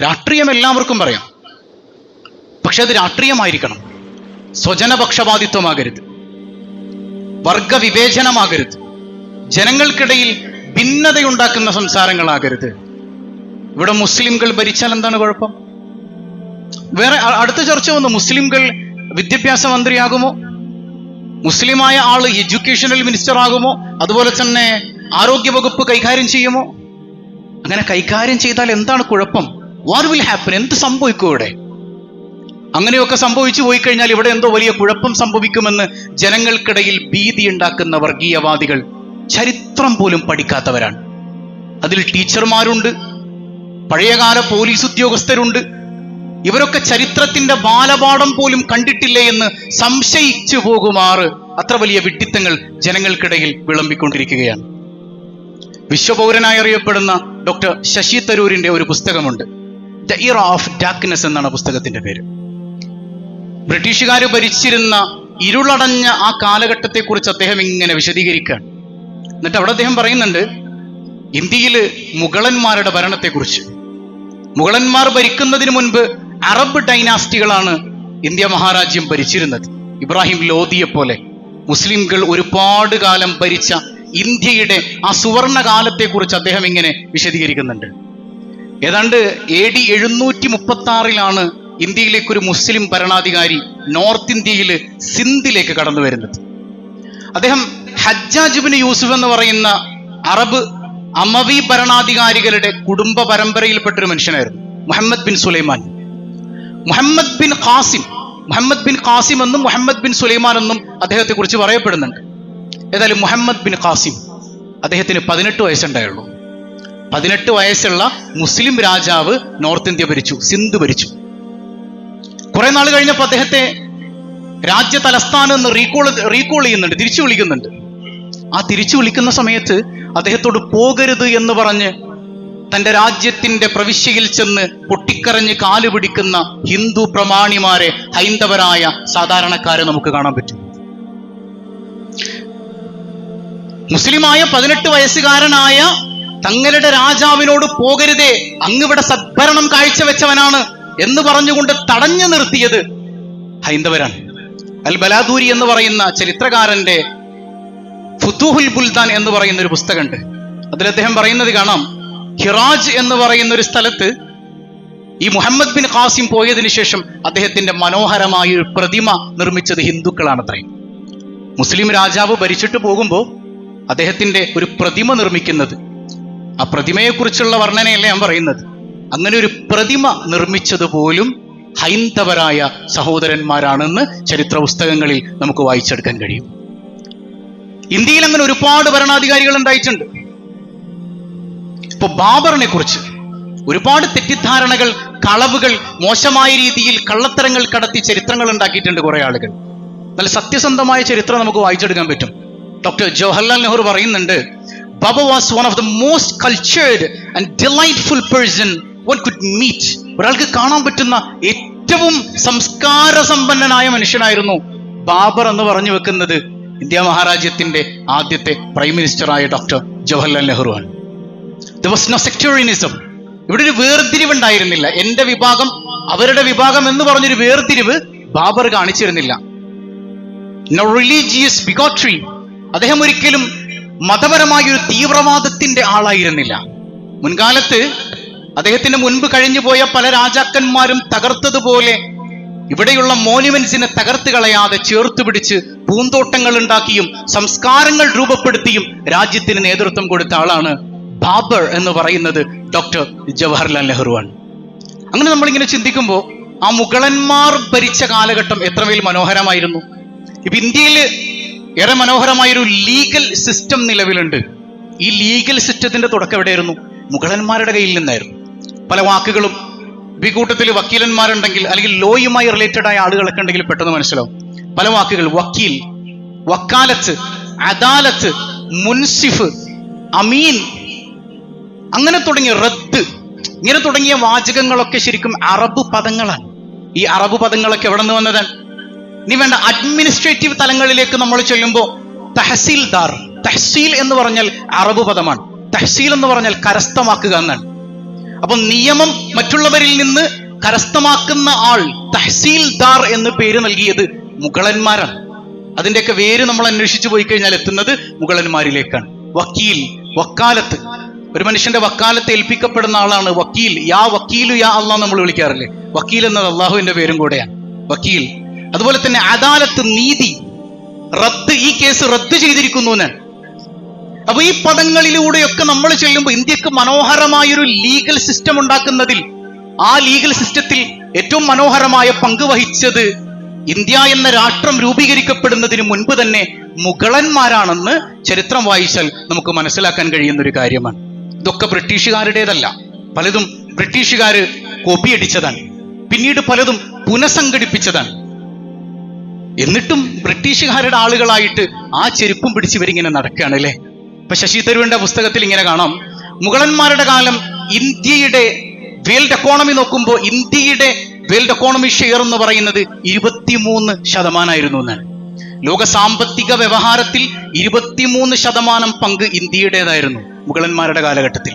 രാഷ്ട്രീയം എല്ലാവർക്കും പറയാം, പക്ഷെ അത് രാഷ്ട്രീയമായിരിക്കണം. സ്വജനപക്ഷപാതിത്വമാകരുത്, വർഗവിവേചനമാകരുത്, ജനങ്ങൾക്കിടയിൽ ഭിന്നതയുണ്ടാക്കുന്ന സംസാരങ്ങളാകരുത്. ഇവിടെ മുസ്ലിംകൾ ഭരിച്ചാൽ എന്താണ് കുഴപ്പം? വേറെ അടുത്ത ചർച്ച വന്നു, മുസ്ലിംകൾ വിദ്യാഭ്യാസ മന്ത്രിയാകുമോ, മുസ്ലിമായ ആള് എഡ്യൂക്കേഷണൽ മിനിസ്റ്റർ ആകുമോ, അതുപോലെ തന്നെ ആരോഗ്യവകുപ്പ് കൈകാര്യം ചെയ്യുമോ? അങ്ങനെ കൈകാര്യം ചെയ്താൽ എന്താണ് കുഴപ്പം? What will happen? എന്ത് സംഭവിക്കും ഇവിടെ? അങ്ങനെയൊക്കെ സംഭവിച്ചു പോയി കഴിഞ്ഞാൽ ഇവിടെ എന്തോ വലിയ കുഴപ്പം സംഭവിക്കുമെന്ന് ജനങ്ങൾക്കിടയിൽ ഭീതി ഉണ്ടാക്കുന്ന വർഗീയവാദികൾ ചരിത്രം പോലും പഠിക്കാത്തവരാണ്. അതിൽ ടീച്ചർമാരുണ്ട്, പഴയകാല പോലീസ് ഉദ്യോഗസ്ഥരുണ്ട്. ഇവരൊക്കെ ചരിത്രത്തിന്റെ ബാലപാഠം പോലും കണ്ടിട്ടില്ലേ എന്ന് സംശയിച്ചു പോകുമാറ് അത്ര വലിയ വിഡ്ഢിത്തങ്ങൾ ജനങ്ങൾക്കിടയിൽ വിളമ്പിക്കൊണ്ടിരിക്കുകയാണ്. വിശ്വപൗരനായി അറിയപ്പെടുന്ന ഡോക്ടർ ശശി തരൂരിന്റെ ഒരു പുസ്തകമുണ്ട്, ദ ഇറ ഓഫ് ഡാർക്ക്നെസ് എന്നാണ് പുസ്തകത്തിന്റെ പേര്. ബ്രിട്ടീഷുകാർ ഭരിച്ചിരുന്ന ഇരുളടഞ്ഞ ആ കാലഘട്ടത്തെ കുറിച്ച് അദ്ദേഹം ഇങ്ങനെ വിശദീകരിക്കുകയാണ്. എന്നിട്ട് അവിടെ അദ്ദേഹം പറയുന്നുണ്ട് ഇന്ത്യയില് മുഗളന്മാരുടെ ഭരണത്തെക്കുറിച്ച്. മുഗളന്മാർ ഭരിക്കുന്നതിന് മുൻപ് അറബ് ഡൈനാസ്റ്റികളാണ് ഇന്ത്യ മഹാരാജ്യം ഭരിച്ചിരുന്നത്. ഇബ്രാഹിം ലോധിയെ പോലെ മുസ്ലിംകൾ ഒരുപാട് കാലം ഭരിച്ച ഇന്ത്യയുടെ ആ സുവർണ കാലത്തെക്കുറിച്ച് അദ്ദേഹം ഇങ്ങനെ വിശദീകരിക്കുന്നുണ്ട്. ഏതാണ്ട് AD 736 ഇന്ത്യയിലേക്ക് ഒരു മുസ്ലിം ഭരണാധികാരി നോർത്ത് ഇന്ത്യയിൽ സിന്ധിലേക്ക് കടന്നു വരുന്നത്. അദ്ദേഹം ഹജ്ജാജ് ഇബ്നു യൂസുഫ് എന്ന് പറയുന്ന അറബ് അമവി ഭരണാധികാരികളുടെ കുടുംബ പരമ്പരയിൽപ്പെട്ടൊരു മനുഷ്യനായിരുന്നു. മുഹമ്മദ് ബിൻ സുലൈമാൻ, മുഹമ്മദ് ബിൻ ഖാസിം എന്നും മുഹമ്മദ് ബിൻ സുലൈമാൻ എന്നും അദ്ദേഹത്തെ കുറിച്ച് പറയപ്പെടുന്നുണ്ട്. ഏതായാലും മുഹമ്മദ് ബിൻ ഖാസിം, അദ്ദേഹത്തിന് 18 വയസ്സുണ്ടായുള്ളൂ. 18 വയസ്സുള്ള മുസ്ലിം രാജാവ് നോർത്ത് ഇന്ത്യ ഭരിച്ചു, സിന്ധ് ഭരിച്ചു. കുറെ നാൾ കഴിഞ്ഞപ്പോൾ അദ്ദേഹത്തെ രാജ്യ തലസ്ഥാനം എന്ന് റീകോൾ ചെയ്യുന്നുണ്ട്, തിരിച്ചു വിളിക്കുന്നുണ്ട്. ആ തിരിച്ചു വിളിക്കുന്ന സമയത്ത് അദ്ദേഹത്തോട് പോകരുത് എന്ന് പറഞ്ഞ് തന്റെ രാജ്യത്തിന്റെ പ്രവിശ്യയിൽ ചെന്ന് പൊട്ടിക്കരഞ്ഞ് കാല് പിടിക്കുന്ന ഹിന്ദു പ്രമാണിമാരെ, ഹൈന്ദവരായ സാധാരണക്കാരെ നമുക്ക് കാണാൻ പറ്റും. മുസ്ലിമായ 18 വയസ്സുകാരനായ തങ്ങളുടെ രാജാവിനോട് പോകരുതേ, അങ്ങിവിടെ സദ്ഭരണം കാഴ്ചവെച്ചവനാണ് എന്ന് പറഞ്ഞുകൊണ്ട് തടഞ്ഞു നിർത്തിയത് ഹൈന്ദവരാണ്. അൽ ബലാദൂരി എന്ന് പറയുന്ന ചരിത്രകാരന്റെ ഫുതൂഹുൽ ബുൽദാൻ എന്ന് പറയുന്ന ഒരു പുസ്തകമുണ്ട്. അതിൽ അദ്ദേഹം പറയുന്നത് കാണാം, ഹിറാജ് എന്ന് പറയുന്ന ഒരു സ്ഥലത്ത് ഈ മുഹമ്മദ് ബിൻ ഖാസിം പോയതിനു ശേഷം അദ്ദേഹത്തിന്റെ മനോഹരമായ ഒരു പ്രതിമ നിർമ്മിച്ചത് ഹിന്ദുക്കളാണത്രേ. മുസ്ലിം രാജാവ് ഭരിച്ചിട്ട് പോകുമ്പോൾ അദ്ദേഹത്തിന്റെ ഒരു പ്രതിമ നിർമ്മിക്കുന്നത്, ആ പ്രതിമയെക്കുറിച്ചുള്ള വർണ്ണനയല്ല ഞാൻ പറയുന്നത്, അങ്ങനെ ഒരു പ്രതിമ നിർമ്മിച്ചത് പോലും ഹൈന്ദവരായ സഹോദരന്മാരാണെന്ന് ചരിത്ര പുസ്തകങ്ങളിൽ നമുക്ക് വായിച്ചെടുക്കാൻ കഴിയും. ഇന്ത്യയിൽ അങ്ങനെ ഒരുപാട് ഭരണാധികാരികൾ ഉണ്ടായിട്ടുണ്ട്. ഇപ്പൊ ബാബറിനെ കുറിച്ച് ഒരുപാട് തെറ്റിദ്ധാരണകൾ, കളവുകൾ, മോശമായ രീതിയിൽ കള്ളത്തരങ്ങൾ കടത്തി ചരിത്രങ്ങൾ ഉണ്ടാക്കിയിട്ടുണ്ട് കുറെ ആളുകൾ. നല്ല സത്യസന്ധമായ ചരിത്രം നമുക്ക് വായിച്ചെടുക്കാൻ പറ്റും. ഡോക്ടർ ജവഹർലാൽ നെഹ്റു പറയുന്നുണ്ട്, Baba was one of the most cultured and delightful person one could meet. ഒരാൾക്ക് കാണാൻ പറ്റുന്ന ഏറ്റവും സംസ്കാര സമ്പന്നനായ മനുഷ്യനായിരുന്നു ബാബർ എന്ന് പറഞ്ഞു വെക്കുന്നത് ഇന്ത്യ മഹാരാജ്യത്തിന്റെ ആദ്യത്തെ പ്രൈം മിനിസ്റ്ററായ ഡോക്ടർ ജവഹർലാൽ നെഹ്റു ആണ്. There was no sectarianism. ഇവിടെ ഒരു വേർതിരിവ് ഉണ്ടായിരുന്നില്ല. എന്റെ വിഭാഗം അവരുടെ വിഭാഗം എന്ന് പറഞ്ഞൊരു വേർതിരിവ് ബാബർ കാണിച്ചിരുന്നില്ല. No religious bigotry. അദ്ദേഹം ഒരിക്കലും മതപരമായ ഒരു തീവ്രവാദത്തിന്റെ ആളായിരുന്നില്ല. മുൻകാലത്ത് അദ്ദേഹത്തിന് മുൻപ് കഴിഞ്ഞുപോയ പല രാജാക്കന്മാരും തകർത്തതുപോലെ ഇവിടെയുള്ള മോണ്യുമെന്റ്സിനെ തകർത്ത് കളയാതെ ചേർത്ത് പിടിച്ച് പൂന്തോട്ടങ്ങൾ ഉണ്ടാക്കിയും സംസ്കാരങ്ങൾ രൂപപ്പെടുത്തിയും രാജ്യത്തിന് നേതൃത്വം കൊടുത്ത ആളാണ് ബാബർ എന്ന് പറയുന്നത് ഡോക്ടർ ജവഹർലാൽ നെഹ്റുവാണ്. അങ്ങനെ നമ്മളിങ്ങനെ ചിന്തിക്കുമ്പോൾ ആ മുഗളന്മാർ ഭരിച്ച കാലഘട്ടം എത്രമേൽ മനോഹരമായിരുന്നു. ഇപ്പൊ ഇന്ത്യയിൽ ഏറെ മനോഹരമായൊരു ലീഗൽ സിസ്റ്റം നിലവിലുണ്ട്. ഈ ലീഗൽ സിസ്റ്റത്തിന്റെ തുടക്കം എവിടെയായിരുന്നു? മുഗളന്മാരുടെ കയ്യിൽ നിന്നായിരുന്നു. പല വാക്കുകളും ഈ കൂട്ടത്തിൽ വക്കീലന്മാരുണ്ടെങ്കിൽ അല്ലെങ്കിൽ ലോയുമായി റിലേറ്റഡ് ആയ ആളുകളൊക്കെ ഉണ്ടെങ്കിൽ പെട്ടെന്ന് മനസ്സിലാവും. പല വാക്കുകൾ, വക്കീൽ, വക്കാലത്ത്, അദാലത്ത്, മുൻസിഫ്, അമീൻ, അങ്ങനെ തുടങ്ങിയ റദ്ദ്, ഇങ്ങനെ തുടങ്ങിയ വാചകങ്ങളൊക്കെ ശരിക്കും അറബ് പദങ്ങളാണ്. ഈ അറബ് പദങ്ങളൊക്കെ എവിടെ നിന്ന് വന്നതാണ്? ഇനി വേണ്ട, അഡ്മിനിസ്ട്രേറ്റീവ് തലങ്ങളിലേക്ക് നമ്മൾ ചെല്ലുമ്പോൾ തഹസീൽദാർ, തഹസീൽ എന്ന് പറഞ്ഞാൽ അറബ് പദമാണ്. തഹസീൽ എന്ന് പറഞ്ഞാൽ കരസ്ഥമാക്കുക എന്നാണ്. അപ്പൊ നിയമം മറ്റുള്ളവരിൽ നിന്ന് കരസ്ഥമാക്കുന്ന ആൾ, തഹ്സീൽദാർ എന്ന് പേര് നൽകിയത് മുഗളന്മാരാണ്. അതിന്റെയൊക്കെ വേര് നമ്മൾ അന്വേഷിച്ചു പോയി കഴിഞ്ഞാൽ എത്തുന്നത് മുഗളന്മാരിലേക്കാണ്. വക്കീൽ, വക്കാലത്ത്, ഒരു മനുഷ്യന്റെ വക്കാലത്ത് ഏൽപ്പിക്കപ്പെടുന്ന ആളാണ് വക്കീൽ. യാ വക്കീലു യാ അള്ളാഹ് നമ്മൾ വിളിക്കാറില്ലേ? വക്കീൽ എന്നത് അള്ളാഹുവിന്റെ പേരും കൂടെയാണ്, വക്കീൽ. അതുപോലെ തന്നെ അദാലത്ത്, നീതി, റദ്ദ്, ഈ കേസ് റദ്ദ് ചെയ്തിരിക്കുന്നു എന്നാണ്. അപ്പൊ ഈ പദങ്ങളിലൂടെയൊക്കെ നമ്മൾ ചെല്ലുമ്പോൾ ഇന്ത്യക്ക് മനോഹരമായൊരു ലീഗൽ സിസ്റ്റം ഉണ്ടാക്കുന്നതിൽ, ആ ലീഗൽ സിസ്റ്റത്തിൽ ഏറ്റവും മനോഹരമായ പങ്ക് വഹിച്ചത് ഇന്ത്യ എന്ന രാഷ്ട്രം രൂപീകരിക്കപ്പെടുന്നതിന് മുൻപ് തന്നെ മുഗളന്മാരാണെന്ന് ചരിത്രം വായിച്ചാൽ നമുക്ക് മനസ്സിലാക്കാൻ കഴിയുന്ന ഒരു കാര്യമാണ്. ഇതൊക്കെ ബ്രിട്ടീഷുകാരുടേതല്ല, പലതും ബ്രിട്ടീഷുകാര് കോപ്പിയടിച്ചതാണ്, പിന്നീട് പലതും പുനഃസംഘടിപ്പിച്ചതാണ്. എന്നിട്ടും ബ്രിട്ടീഷുകാരുടെ ആളുകളായിട്ട് ആ ചെരുപ്പും പിടിച്ച് ഇവരിങ്ങനെ നടക്കുകയാണ് അല്ലേ? ഇപ്പൊ ശശി തരൂരിന്റെ പുസ്തകത്തിൽ ഇങ്ങനെ കാണാം, മുഗളന്മാരുടെ കാലം ഇന്ത്യയുടെ വേൾഡ് എക്കോണമി നോക്കുമ്പോൾ ഇന്ത്യയുടെ വേൾഡ് എക്കോണമി ഷെയർ എന്ന് പറയുന്നത് 23% എന്നാണ്. ലോക സാമ്പത്തിക വ്യവഹാരത്തിൽ 23% പങ്ക് ഇന്ത്യയുടേതായിരുന്നു മുഗളന്മാരുടെ കാലഘട്ടത്തിൽ.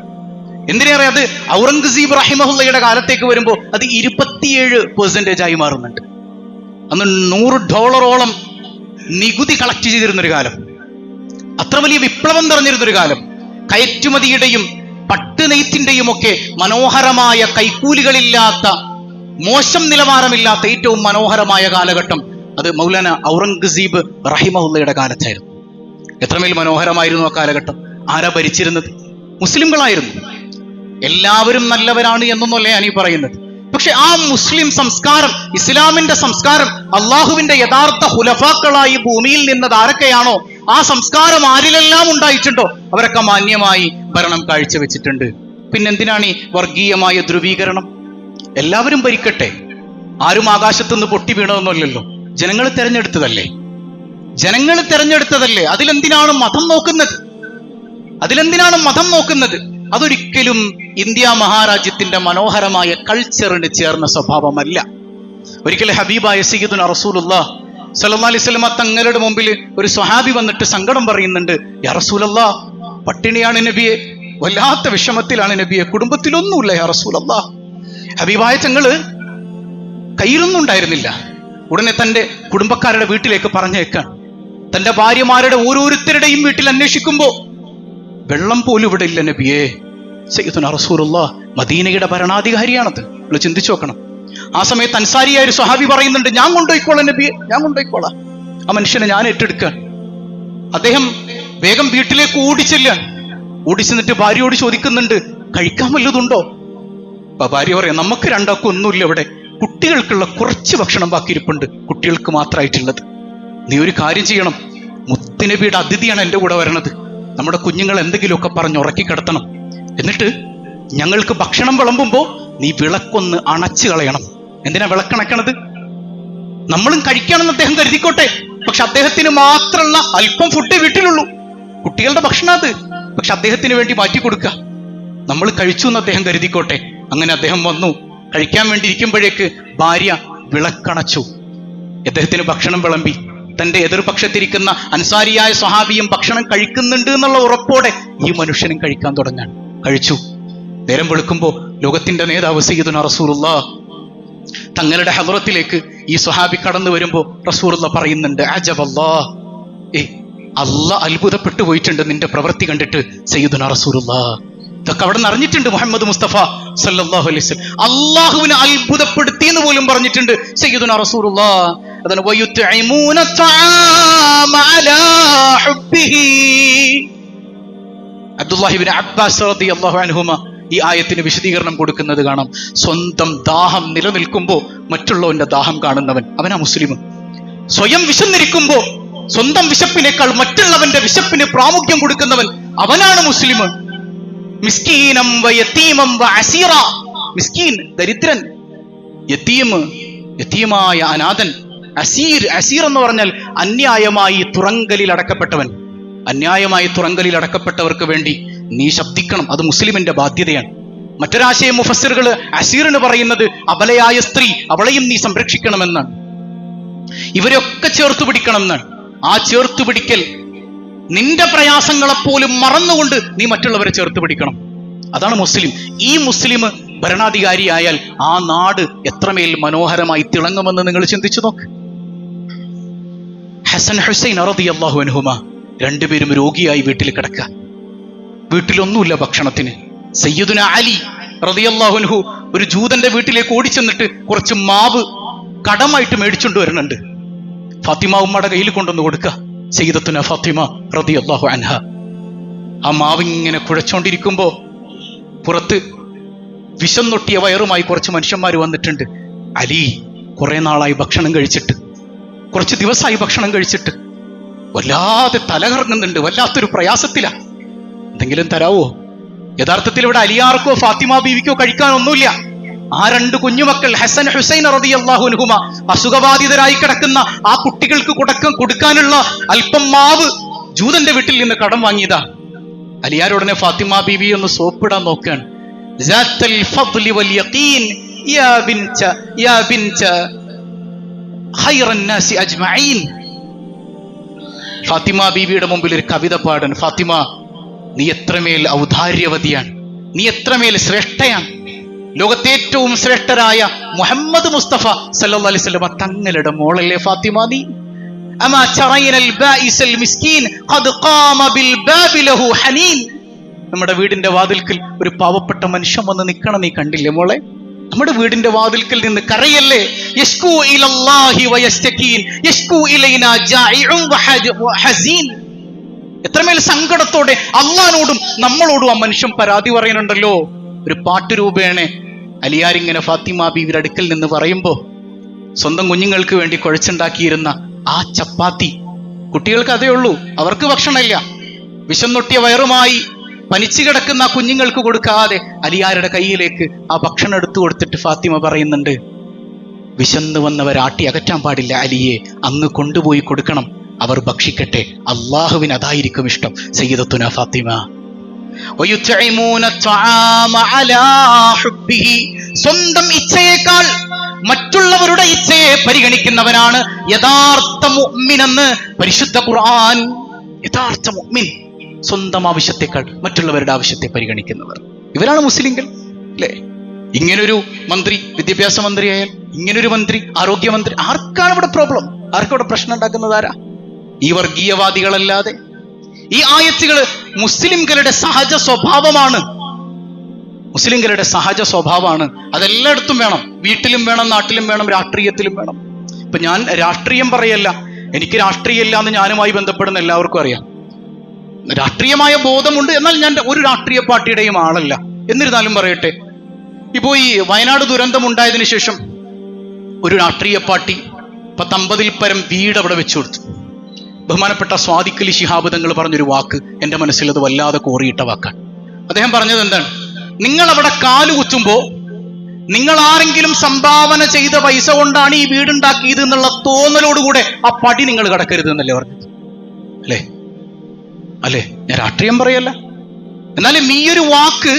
എന്തിനേറെ അത് ഔറംഗസീബ് റഹിമഹുല്ലയുടെ കാലത്തേക്ക് വരുമ്പോൾ അത് 27% മാറുന്നുണ്ട്. അന്ന് $100 നികുതി കളക്ട് ചെയ്തിരുന്നൊരു കാലം, അത്ര വലിയ വിപ്ലവം നിറഞ്ഞിരുന്നൊരു കാലം. കയറ്റുമതിയുടെയും പട്ടുനെയ്ത്തിന്റെയും ഒക്കെ മനോഹരമായ, കൈക്കൂലികളില്ലാത്ത, മോശം നിലവാരമില്ലാത്ത ഏറ്റവും മനോഹരമായ കാലഘട്ടം അത് മൗലാന ഔറംഗസീബ് റഹിമഹുല്ലയുടെ കാലത്തായിരുന്നു. എത്രമേൽ മനോഹരമായിരുന്നു ആ കാലഘട്ടം. ആരാ ഭരിച്ചിരുന്നത്? മുസ്ലിംകളായിരുന്നു. എല്ലാവരും നല്ലവരാണ് എന്നൊന്നുമല്ല ഞാൻ ഈ പറയുന്നത്. പക്ഷെ ആ മുസ്ലിം സംസ്കാരം, ഇസ്ലാമിന്റെ സംസ്കാരം, അള്ളാഹുവിന്റെ യഥാർത്ഥ ഹുലഫാക്കളായി ഭൂമിയിൽ നിന്നത് ആരൊക്കെയാണോ ആ സംസ്കാരം ആരിലെല്ലാം ഉണ്ടായിട്ടുണ്ടോ അവരൊക്കെ മാന്യമായി ഭരണം കാഴ്ചവെച്ചിട്ടുണ്ട്. പിന്നെന്തിനാണ് ഈ വർഗീയമായ ധ്രുവീകരണം? എല്ലാവരും ഭരിക്കട്ടെ, ആരും ആകാശത്തുനിന്ന് പൊട്ടി വീണതൊന്നുമല്ലല്ലോ, ജനങ്ങൾ തെരഞ്ഞെടുത്തതല്ലേ, ജനങ്ങൾ തെരഞ്ഞെടുത്തതല്ലേ. അതിലെന്തിനാണ് മതം നോക്കുന്നത്? അതിലെന്തിനാണ് മതം നോക്കുന്നത്? അതൊരിക്കലും ഇന്ത്യ മഹാരാജ്യത്തിന്റെ മനോഹരമായ കൾച്ചറിന് ചേർന്ന സ്വഭാവമല്ല. ഒരിക്കലും ഹബീബായ സയ്യിദുനാ റസൂലുള്ളാഹ് സ്വല്ലല്ലാഹു അലൈഹി വസല്ലമ തങ്ങളുടെ മുമ്പിൽ ഒരു സ്വഹാബി വന്നിട്ട് സങ്കടം പറയുന്നുണ്ട്. യാ റസൂലല്ലാഹ്, പട്ടിണിയാണ് നബിയെ, വല്ലാത്ത വിഷമത്തിലാണ് നബിയെ, കുടുംബത്തിലൊന്നുമില്ല യാ റസൂലല്ലാഹ്. ഹബീബായ തങ്ങള് കയ്യിലൊന്നും ഉണ്ടായിരുന്നില്ല. ഉടനെ തന്റെ കുടുംബക്കാരുടെ വീട്ടിലേക്ക് പറഞ്ഞേക്കാൻ, തന്റെ ഭാര്യമാരുടെ ഓരോരുത്തരുടെയും വീട്ടിൽ അന്വേഷിക്കുമ്പോ വെള്ളം പോലും ഇവിടെ ഇല്ല നബിയേ. സയ്യിദുനാ റസൂലുള്ളാഹ് മദീനയുടെ ഭരണാധികാരിയാണത്, നിങ്ങൾ ചിന്തിച്ചു നോക്കണം. ആ സമയത്ത് അൻസാരിയായ ഒരു സ്വഹാബി പറയുന്നുണ്ട്, ഞാൻ കൊണ്ടുപോയിക്കോളാം നബിയെ, ഞാൻ കൊണ്ടുപോയിക്കോളാം. ആ മനുഷ്യനെ ഞാൻ ഏറ്റെടുക്കാൻ. അദ്ദേഹം വേഗം വീട്ടിലേക്ക് ഓടിച്ചെല്ലാൻ. ഓടിച്ചെന്നിട്ട് ഭാര്യയോട് ചോദിക്കുന്നുണ്ട്, കഴിക്കാൻ വല്ലതുണ്ടോ? അപ്പൊ ഭാര്യ പറയാം, നമുക്ക് രണ്ടാൾക്കും ഒന്നുമില്ല ഇവിടെ, കുട്ടികൾക്കുള്ള കുറച്ച് ഭക്ഷണം ബാക്കിയിരിപ്പുണ്ട്, കുട്ടികൾക്ക് മാത്രമായിട്ടുള്ളത്. നീ ഒരു കാര്യം ചെയ്യണം, മുത്തുനബിയുടെ അതിഥിയാണ് എൻ്റെ കൂടെ വരണത്, നമ്മുടെ കുഞ്ഞുങ്ങൾ എന്തെങ്കിലുമൊക്കെ പറഞ്ഞ് ഉറക്കി കിടത്തണം. എന്നിട്ട് ഞങ്ങൾക്ക് ഭക്ഷണം വിളമ്പുമ്പോ നീ വിളക്കൊന്ന് അണച്ചു കളയണം. എന്തിനാ വിളക്കണക്കണത്? നമ്മളും കഴിക്കണമെന്ന് അദ്ദേഹം കരുതിക്കോട്ടെ, പക്ഷെ അദ്ദേഹത്തിന് മാത്രമുള്ള അല്പം ഫുഡേ വീട്ടിലുള്ളൂ, കുട്ടികളുടെ ഭക്ഷണം അത്, പക്ഷെ അദ്ദേഹത്തിന് വേണ്ടി മാറ്റി കൊടുക്കുക. നമ്മൾ കഴിച്ചു എന്ന് അദ്ദേഹം കരുതിക്കോട്ടെ. അങ്ങനെ അദ്ദേഹം വന്നു, കഴിക്കാൻ വേണ്ടി ഇരിക്കുമ്പോഴേക്ക് ഭാര്യ വിളക്കണച്ചു, അദ്ദേഹത്തിന് ഭക്ഷണം വിളമ്പി. തന്റെ എതിർപക്ഷത്തിരിക്കുന്ന അൻസാരിയായ സ്വഹാബിയും ഭക്ഷണം കഴിക്കുന്നുണ്ട് എന്നുള്ള ഉറപ്പോടെ ഈ മനുഷ്യനും കഴിക്കാൻ തുടങ്ങാൻ. കഴിച്ചു. നേരം വെളുക്കുമ്പോ ലോകത്തിന്റെ നേതാവ് സയ്യിദുനാ റസൂലുള്ളാഹ് തങ്ങളുടെ ഹദ്റത്തിലേക്ക് ഈ സ്വഹാബി കടന്നു വരുമ്പോ റസൂലുള്ളാഹ് പറയുന്നുണ്ട്, അജബല്ലാഹ്, അല്ലാഹ് അത്ഭുതപ്പെട്ടു പോയിട്ടുണ്ട് നിന്റെ പ്രവൃത്തി കണ്ടിട്ട് സയ്യിദുനാ റസൂലുള്ളാഹ്. ഇതൊക്കെ അവിടെ നിന്ന് അറിഞ്ഞിട്ടുണ്ട് മുഹമ്മദ് മുസ്തഫ സല്ലല്ലാഹു അലൈഹി വസല്ലം. അള്ളാഹുവിനെ അത്ഭുതപ്പെടുത്തി എന്ന് പോലും പറഞ്ഞിട്ടുണ്ട് സയ്യിദുനാ റസൂലുള്ളാഹ്. അതാണ് വയുത്ഇമൂന തആമ അലാ ഹുബ്ബിഹി. അബ്ദുല്ലാഹി ഇബ്നു അബ്ബാസ് റളിയല്ലാഹു അൻഹുമ ഈ ആയത്തിന് വിശദീകരണം കൊടുക്കുന്നത് കാണാം. സ്വന്തം ദാഹം നിലനിൽക്കുമ്പോ മറ്റുള്ളവന്റെ ദാഹം കാണുന്നവൻ അവനാ മുസ്ലിം. സ്വയം വിശന്നിരിക്കുമ്പോ സ്വന്തം വിശപ്പിനേക്കാൾ മറ്റുള്ളവന്റെ വിശപ്പിന് പ്രാമുഖ്യം കൊടുക്കുന്നവൻ അവനാണ് മുസ്ലിം. മിസ്കീനം വയതീമം വഅസീറ. മിസ്കീൻ ദരിദ്രൻ, യതീം യതീമായ അനാഥൻ, അസീർ അസീർ എന്ന് പറഞ്ഞാൽ അന്യായമായി തുറങ്കലിൽ അടക്കപ്പെട്ടവൻ. അന്യായമായി തുറങ്കലിൽ അടക്കപ്പെട്ടവർക്ക് വേണ്ടി നീ ശബ്ദിക്കണം, അത് മുസ്ലിമിന്റെ ബാധ്യതയാണ്. മറ്റൊരാശയം മുഫസ്സിറുകൾ അസീറിന് പറയുന്നത് അബലയായ സ്ത്രീ, അവളെയും നീ സംരക്ഷിക്കണമെന്നാണ്. ഇവരൊക്കെ ചേർത്തു പിടിക്കണം എന്നാണ്. ആ ചേർത്തു പിടിക്കൽ നിന്റെ പ്രയാസങ്ങളെപ്പോലും മറന്നുകൊണ്ട് നീ മറ്റുള്ളവരെ ചേർത്ത് പിടിക്കണം. അതാണ് മുസ്ലിം. ഈ മുസ്ലിം ഭരണാധികാരിയായാൽ ആ നാട് എത്രമേൽ മനോഹരമായി തിളങ്ങുമെന്ന് നിങ്ങൾ ചിന്തിച്ചു നോക്ക്. ഹസൻ ഹുസൈൻ റളിയല്ലാഹു അൻഹുമാ രണ്ടുപേരും രോഗിയായി വീട്ടിൽ കിടക്കുക. വീട്ടിലൊന്നുമില്ല ഭക്ഷണത്തിന്. സയ്യിദുന അലി റളിയല്ലാഹു അൻഹു ഒരു ജൂതന്റെ വീട്ടിലേക്ക് ഓടിച്ചെന്നിട്ട് കുറച്ച് മാവ് കടമായിട്ട് മേടിച്ചുകൊണ്ട് വരുന്നുണ്ട്. ഫാത്തിമ ഉമ്മയുടെ കയ്യിൽ കൊണ്ടുവന്ന് കൊടുക്കുക. സയ്യിദത്തുന ഫാത്തിമ റളിയല്ലാഹു അൻഹ ആ മാവ് ഇങ്ങനെ കുഴച്ചോണ്ടിരിക്കുമ്പോ പുറത്ത് വിശന്നൊട്ടിയ വയറുമായി കുറച്ച് മനുഷ്യന്മാർ വന്നിട്ടുണ്ട്. അലി കുറെ നാളായി ഭക്ഷണം കഴിച്ചിട്ട്, കുറച്ച് ദിവസമായി ഭക്ഷണം കഴിച്ചിട്ട് വല്ലാതെ തലകറങ്ങുന്നുണ്ട്, വല്ലാത്തൊരു പ്രയാസത്തിലാ, എന്തെങ്കിലും തരാവോ? യഥാർത്ഥത്തിൽ ഇവിടെ അലിയാർക്കോ ഫാത്തിമ ബീവിക്കോ കഴിക്കാനൊന്നുമില്ല. ആ രണ്ട് കുഞ്ഞുമക്കൾ ഹസൻ ഹുസൈൻ റളിയല്ലാഹു അൻഹുമ അസുഖബാധിതരായി കിടക്കുന്ന ആ കുട്ടികൾക്ക് കൊടുക്കാനുള്ള അല്പം മാവ് ജൂതന്റെ വീട്ടിൽ നിന്ന് കടം വാങ്ങിയതാ. അലിയാരുടനെ ഫാത്തിമ ബീവി ഒന്ന് സോപ്പിടാൻ നോക്കുകയാണ്. ഫാത്തിമ ബീവിയുടെ മുമ്പിൽ ഒരു കവിത പാടാൻ. ഫാത്തിമ, നീ എത്രമേൽ ഔദാര്യവതിയാണ്, നീ എത്രമേൽ ശ്രേഷ്ഠയാണ്. ലോകത്തെ ഏറ്റവും ശ്രേഷ്ഠരായ മുഹമ്മദ് മുസ്തഫ സല്ലല്ലാഹു അലൈഹി വസല്ലം തങ്ങളുടെ മോളല്ലേ ഫാത്തിമ നീ? അമാ ചറൈനൽ ബാഇസൽ മിസ്കീൻ ഖദ് ഖാമ ബിൽ ബാബി ലഹു ഹനീൻ. നമ്മുടെ വീടിന്റെ വാതിൽക്കൽ ഒരു പാവപ്പെട്ട മനുഷ്യൻ വന്ന് നിൽക്കണം, നീ കണ്ടില്ലേ മോളെ? നമ്മുടെ വീടിന്റെ വാതിൽക്കൽ നിന്ന് കരയല്ലേ. യശ്കൂ ഇലല്ലാഹി വയസ്തകീൻ യശ്കൂ ഇലൈനാ ജാഇഉൻ വഹസീൻ. എത്രമേൽ സങ്കടത്തോടെ അള്ളാഹുവോടും നമ്മളോടും ആ മനുഷ്യൻ പരാതി പറയുന്നുണ്ടല്ലോ. ഒരു പാട്ടുരൂപേണ അലിയാരിങ്ങനെ ഫാത്തിമ ബീവിയുടെ അടുക്കൽ നിന്ന് പറയുമ്പോ സ്വന്തം കുഞ്ഞുങ്ങൾക്ക് വേണ്ടി കുഴച്ചുണ്ടാക്കിയിരുന്ന ആ ചപ്പാത്തി, കുട്ടികൾക്ക് അതേ ഉള്ളൂ, അവർക്ക് ഭക്ഷണമില്ല, വിശന്നൊട്ടിയ വയറുമായി പനിച്ചു കിടക്കുന്ന കുഞ്ഞുങ്ങൾക്ക് കൊടുക്കാതെ അലിയാരുടെ കയ്യിലേക്ക് ആ ഭക്ഷണം എടുത്തു കൊടുത്തിട്ട് ഫാത്തിമ പറയുന്നുണ്ട്, വിശന്ന് വന്നവർ ആട്ടി അകറ്റാൻ പാടില്ല അലിയെ, അങ്ങ് കൊണ്ടുപോയി കൊടുക്കണം, അവർ ഭക്ഷിക്കട്ടെ, അള്ളാഹുവിന് അതായിരിക്കും ഇഷ്ടം. സയ്യിദത്തുന ഫാത്തിമ. സ്വന്തം ഇച്ഛയേക്കാൾ മറ്റുള്ളവരുടെ ഇച്ഛയെ പരിഗണിക്കുന്നവനാണ് യഥാർത്ഥ മുഅ്മിനെന്ന് പരിശുദ്ധ ഖുർആൻ. യഥാർത്ഥ മുഅ്മിൻ സ്വന്തം ആവശ്യത്തെക്കാൾ മറ്റുള്ളവരുടെ ആവശ്യത്തെ പരിഗണിക്കുന്നവർ, ഇവരാണ് മുസ്ലിങ്ങൾ അല്ലേ? ഇങ്ങനൊരു മന്ത്രി വിദ്യാഭ്യാസ മന്ത്രിയായാൽ, ഇങ്ങനൊരു മന്ത്രി ആരോഗ്യമന്ത്രി, ആർക്കാണ് ഇവിടെ പ്രോബ്ലം? ആർക്കവിടെ പ്രശ്നം ഉണ്ടാക്കുന്നത് ആരാ? ഈ വർഗീയവാദികളല്ലാതെ. ഈ ആയത്തുകൾ മുസ്ലിംകളുടെ സഹജ സ്വഭാവമാണ്. മുസ്ലിംകളുടെ സഹജ സ്വഭാവമാണ്. അതെല്ലായിടത്തും വേണം. വീട്ടിലും വേണം, നാട്ടിലും വേണം, രാഷ്ട്രീയത്തിലും വേണം. ഇപ്പൊ ഞാൻ രാഷ്ട്രീയം പറയല്ല, എനിക്ക് രാഷ്ട്രീയമില്ല എന്ന് ഞാനുമായി ബന്ധപ്പെടുന്ന എല്ലാവർക്കും അറിയാം. രാഷ്ട്രീയമായ ബോധമുണ്ട്, എന്നാൽ ഞാൻ ഒരു രാഷ്ട്രീയ പാർട്ടിയുടെയും ആളല്ല. എന്നിരുന്നാലും പറയട്ടെ, ഇപ്പോ ഈ വയനാട് ദുരന്തം ഉണ്ടായതിനു ശേഷം ഒരു രാഷ്ട്രീയ പാർട്ടി 50-ൽ പരം വീട് അവിടെ വെച്ചു കൊടുത്തു. ബഹുമാനപ്പെട്ട സ്വാദിഖ് അലി ശിഹാബ് തങ്ങൾ പറഞ്ഞൊരു വാക്ക് എൻ്റെ മനസ്സിൽ അത് വല്ലാതെ കോറിയിട്ട വാക്കാണ്. അദ്ദേഹം പറഞ്ഞത് എന്താണ്? നിങ്ങൾ അവിടെ കാലുകുത്തുമ്പോ നിങ്ങൾ ആരെങ്കിലും സംഭാവന ചെയ്ത പൈസ കൊണ്ടാണ് ഈ വീടുണ്ടാക്കിയത് എന്നുള്ള തോന്നലോടുകൂടെ ആ പടി നിങ്ങൾ കടക്കരുത് എന്നല്ലേ പറഞ്ഞത്? അല്ലേ? ഞാൻ രാഷ്ട്രീയം പറയല്ല. എന്നാലും ഈ ഒരു വാക്ക്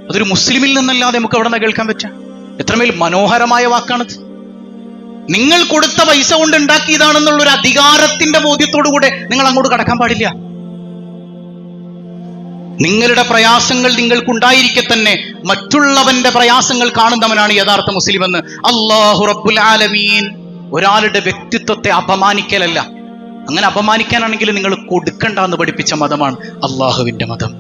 അതൊരു മുസ്ലിമിൽ നിന്നല്ലാതെ നമുക്ക് അവിടെ നിന്ന് കേൾക്കാൻ പറ്റാം. എത്രമേൽ മനോഹരമായ വാക്കാണത്. നിങ്ങൾ കൊടുത്ത പൈസ കൊണ്ട് ഉണ്ടാക്കിയതാണെന്നുള്ളൊരു അധികാരത്തിന്റെ ബോധ്യത്തോടുകൂടെ നിങ്ങൾ അങ്ങോട്ട് കടക്കാൻ പാടില്ല. നിങ്ങളുടെ പ്രയാസങ്ങൾ നിങ്ങൾക്കുണ്ടായിരിക്കെ തന്നെ മറ്റുള്ളവന്റെ പ്രയാസങ്ങൾ കാണുന്നവനാണ് യഥാർത്ഥ മുസ്ലിം എന്ന് അല്ലാഹു റബ്ബുൽ ആലമീൻ. ഒരാളുടെ വ്യക്തിത്വത്തെ അപമാനിക്കലല്ല. അങ്ങനെ അപമാനിക്കാനാണെങ്കിൽ നിങ്ങൾ കൊടുക്കണ്ട എന്ന് പഠിപ്പിച്ച മതമാണ് അള്ളാഹുവിന്റെ മതം.